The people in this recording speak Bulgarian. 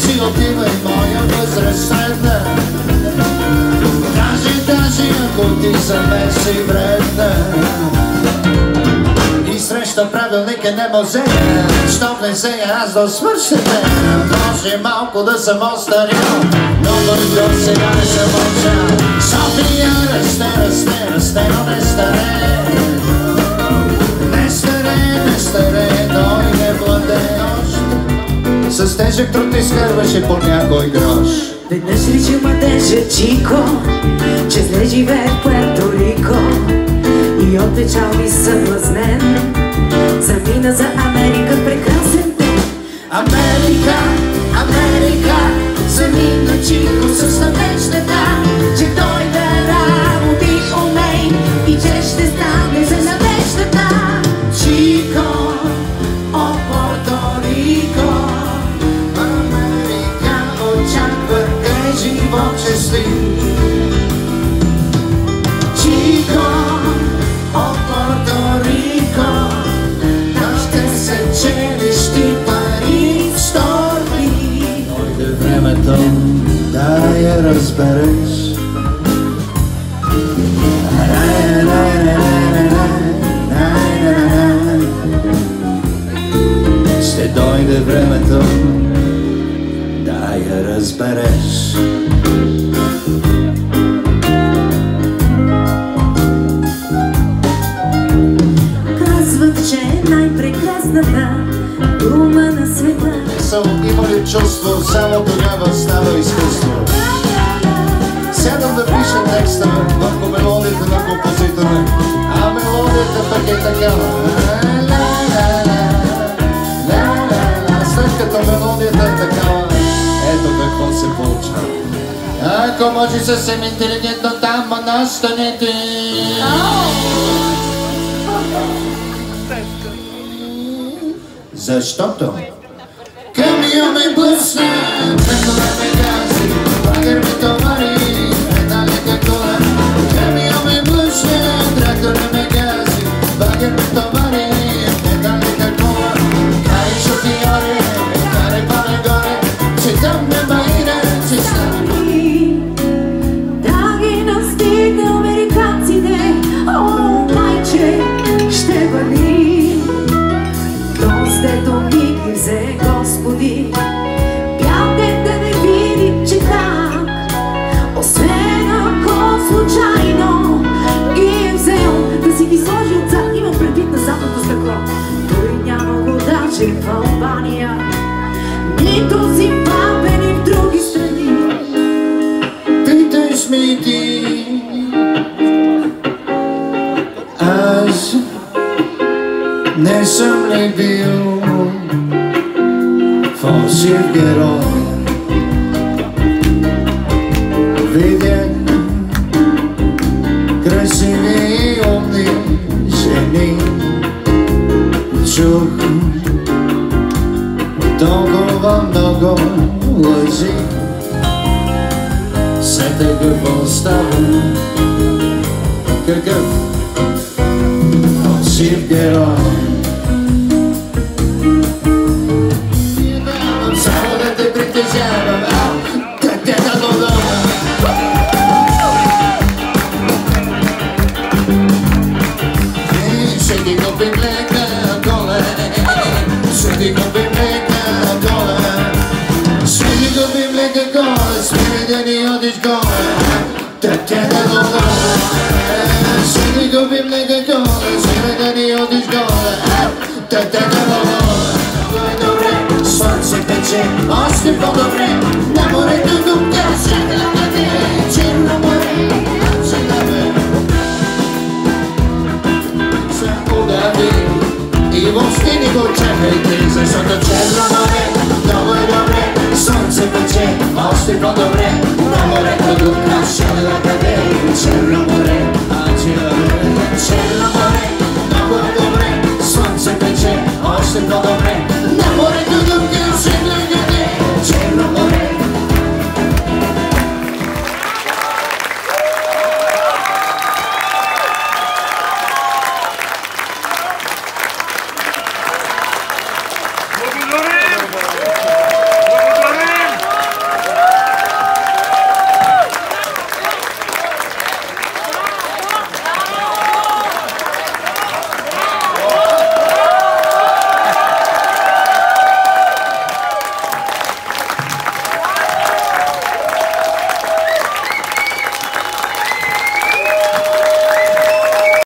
си отивай, моя възрастна. Даже ако ти за мен си вредна. И среща правилника не може, що влезе аз да свършите. Може малко да съм остарял, но до сега не съм мълчал. София расте, но не старе. Не старе, той не владее. С тежък труд изкърваше по някой грош. Веднъж рече младежа Чико, че зле живее в Пуерто Рико. И от печалби съблазнен замина за Америка в прекрасен ден. Америка, Америка, замина Чико с надеждата, че той да работи умей и че ще стане за надеждата. Чико от Пуерто Рико, Америка очаква живот щастлив. Чико от Пуерто Рико, ще се челищи пари в шторби. Дойде времето да я разбереш. Ще дойде времето да я разбереш. Казват, че е най-прекрасната дума на света. Има ли чувство, само тогава става изкуство. Сядам да пиша текста върху мелодията на композитора, а мелодията пък е такава. След като мелодията е такава, ето какво се получава. Ако може съвсем интелигентно там настанете. Защото камион ме блъсна, трактора ме гази, багер ме товари, една лека кола. Камион ме блъсна, трактора ме гази, багер ме товари, една лека кола. Карай шофьоре, карай по-нагоре, че там ме баира, че стане. Да ги настигне американците, о, майче, ще вали. Този, дето ми ги взе, Господи, бял ден да не види, че так, освен ако случайно ги е взел, да си ги сложи отзад, имам предвид на задното стъкло. Той няма го даже в Албания, нито Зимбабве, ни в други страни. Питаш ми ти, аз не съм ли бил фалшив герой? Видях красиви и умни жени, чух толкова много лъжи. Сетя какво става, какъв фалшив герой. Само да те притежавам, как те да додома. Ще ти купим лека кола, ще ти купим лека кола, ще ти купим лека кола, спирай да ни одиш гола, как те да додома.